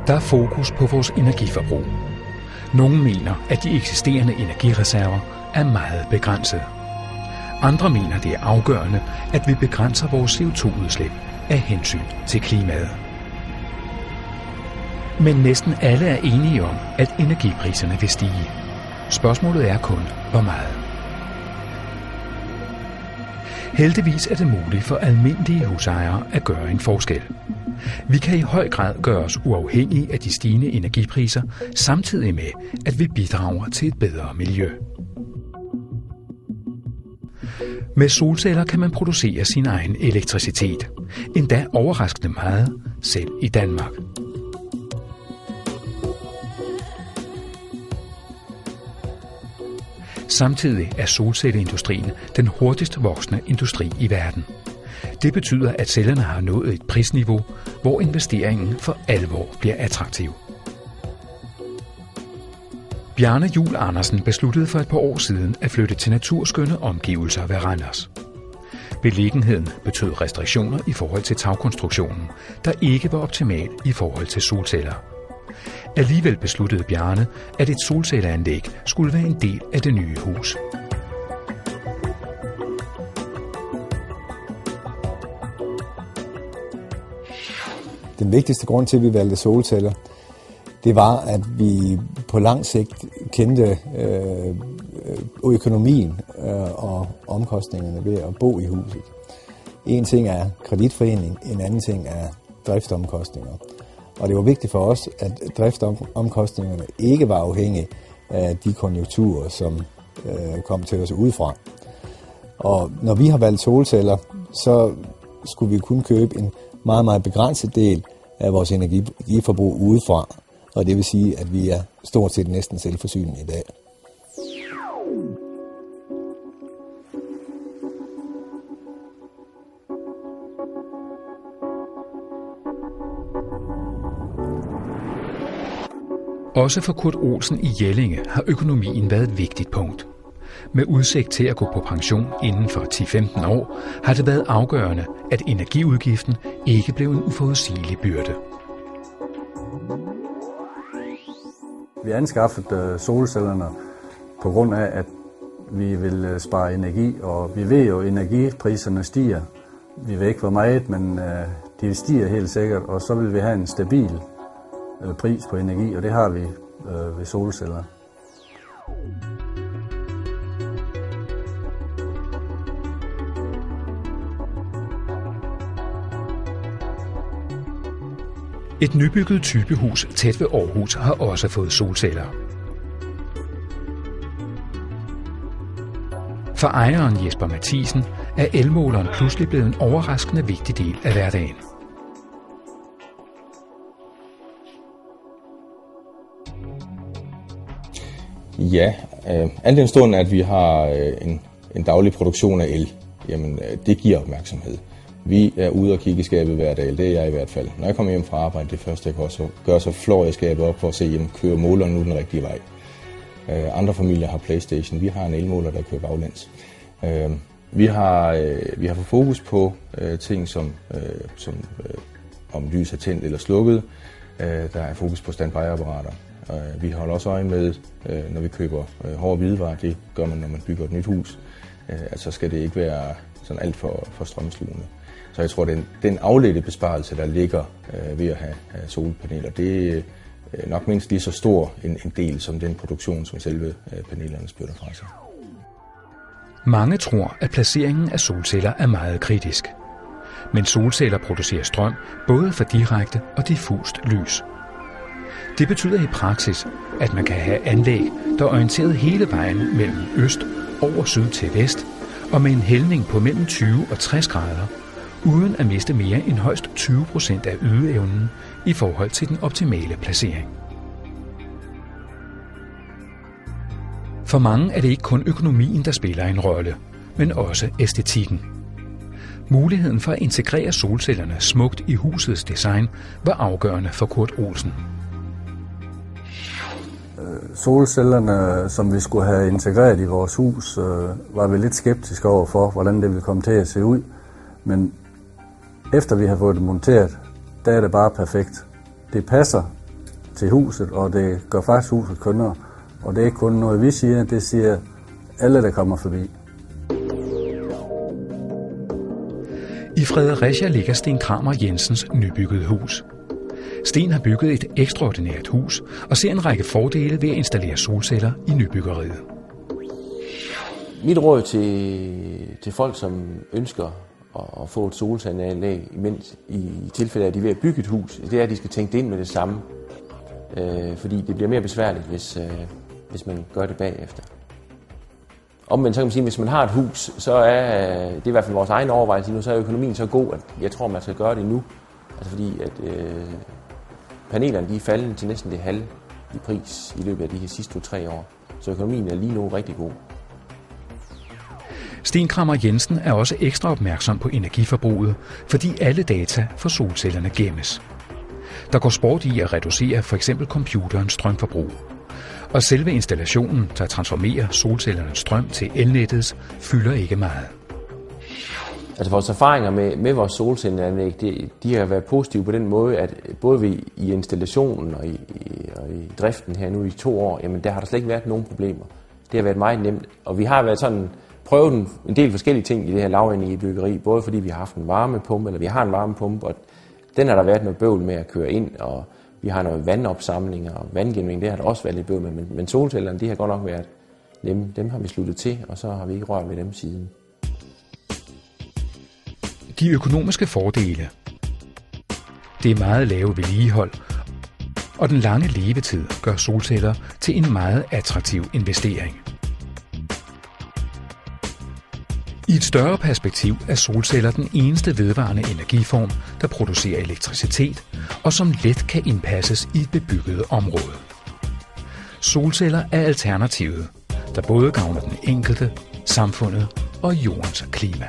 Der er fokus på vores energiforbrug. Nogle mener, at de eksisterende energireserver er meget begrænsede. Andre mener, det er afgørende, at vi begrænser vores CO2-udslip af hensyn til klimaet. Men næsten alle er enige om, at energipriserne vil stige. Spørgsmålet er kun, hvor meget. Heldigvis er det muligt for almindelige husejere at gøre en forskel. Vi kan i høj grad gøre os uafhængige af de stigende energipriser, samtidig med, at vi bidrager til et bedre miljø. Med solceller kan man producere sin egen elektricitet, endda overraskende meget, selv i Danmark. Samtidig er solcelleindustrien den hurtigst voksende industri i verden. Det betyder, at cellerne har nået et prisniveau, hvor investeringen for alvor bliver attraktiv. Bjarne Juhl Andersen besluttede for et par år siden at flytte til naturskønne omgivelser ved Randers. Beliggenheden betød restriktioner i forhold til tagkonstruktionen, der ikke var optimal i forhold til solceller. Alligevel besluttede Bjarne, at et solcelleanlæg skulle være en del af det nye hus. Den vigtigste grund til, at vi valgte solceller, det var, at vi på lang sigt kendte økonomien og omkostningerne ved at bo i huset. En ting er kreditforening, en anden ting er driftsomkostninger. Og det var vigtigt for os, at driftsomkostningerne ikke var afhængige af de konjunkturer, som kom til os udefra. Og når vi har valgt solceller, så skulle vi kun købe en meget, meget begrænset del af vores energiforbrug udefra. Og det vil sige, at vi er stort set næsten selvforsynende i dag. Også for Kurt Olsen i Jellinge har økonomien været et vigtigt punkt. Med udsigt til at gå på pension inden for 10-15 år, har det været afgørende, at energiudgiften ikke blev en uforudsigelig byrde. Vi anskaffede solcellerne på grund af, at vi vil spare energi, og vi ved jo, at energipriserne stiger. Vi ved ikke hvor meget, men de stiger helt sikkert, og så vil vi have en stabil pris på energi, og det har vi ved solceller. Et nybygget typehus tæt ved Aarhus har også fået solceller. For ejeren Jesper Mathisen er elmåleren pludselig blevet en overraskende vigtig del af hverdagen. Ja, al den stund, at vi har en daglig produktion af el, jamen det giver opmærksomhed. Vi er ude og kigge i skabet hver dag, det er jeg i hvert fald. Når jeg kommer hjem fra arbejde, det første jeg også gør, så flår jeg skabet op for at se, jamen kører måleren nu den rigtige vej. Andre familier har PlayStation, vi har en elmåler, der kører baglæns. Vi har fået fokus på ting som om lys er tændt eller slukket. Der er fokus på standby-apparater. Vi holder også øje med, når vi køber hårde hvidevarer, det gør man, når man bygger et nyt hus, at så skal det ikke være sådan alt for strømslugende. Så jeg tror, at den afledte besparelse, der ligger ved at have solpaneler, det er nok mindst lige så stor en del som den produktion, som selve panelerne spytter fra sig. Mange tror, at placeringen af solceller er meget kritisk. Men solceller producerer strøm både for direkte og diffust lys. Det betyder i praksis, at man kan have anlæg, der er orienteret hele vejen mellem øst over syd til vest, og med en hældning på mellem 20 og 60 grader, uden at miste mere end højst 20% af ydeevnen i forhold til den optimale placering. For mange er det ikke kun økonomien, der spiller en rolle. men også æstetikken. Muligheden for at integrere solcellerne smukt i husets design var afgørende for Kurt Olsen. Solcellerne, som vi skulle have integreret i vores hus, var vi lidt skeptiske over for, hvordan det ville komme til at se ud. Men efter vi har fået det monteret, der er det bare perfekt. Det passer til huset, og det gør faktisk huset kønnere. Og det er ikke kun noget, vi siger, det siger alle, der kommer forbi. I Fredericia ligger Sten Kramer Jensens nybyggede hus. Sten har bygget et ekstraordinært hus og ser en række fordele ved at installere solceller i nybyggeriet. Mit råd til folk, som ønsker at få et solcelleanlæg, imens i tilfælde af, at de er ved at bygge et hus, det er, at de skal tænke det ind med det samme. Fordi det bliver mere besværligt, hvis man gør det bagefter. Omvendt så kan man sige, at hvis man har et hus, så er det i hvert fald vores egen overvejelse nu, så er økonomien så god, at jeg tror, man skal gøre det nu. Altså fordi at panelerne de er faldet til næsten det halve i pris i løbet af de her sidste 2-3 år. Så økonomien er lige nu rigtig god. Sten Kramer Jensen er også ekstra opmærksom på energiforbruget, fordi alle data for solcellerne gemmes. Der går sport i at reducere f.eks. computerens strømforbrug. Og selve installationen, der transformerer solcellernes strøm til elnettets, fylder ikke meget. Altså vores erfaringer med vores solcelleanlæg, de har været positive på den måde, at både i installationen og i driften her nu i 2 år, jamen der har der slet ikke været nogen problemer. Det har været meget nemt, og vi har været sådan prøvet en del forskellige ting i det her lavenergibyggeri, både fordi vi har haft en varmepumpe, eller vi har en varmepumpe, og den har der været noget bøvl med at køre ind, og vi har noget vandopsamling og vandgenvinding, det har der også været lidt bøvl med, men solcellerne, de har godt nok været nemme. Dem har vi sluttet til, og så har vi ikke rørt ved dem siden. De økonomiske fordele. Det er meget lave vedligehold, og den lange levetid gør solceller til en meget attraktiv investering. I et større perspektiv er solceller den eneste vedvarende energiform, der producerer elektricitet, og som let kan indpasses i et bebygget område. Solceller er alternativet, der både gavner den enkelte, samfundet og jordens klima.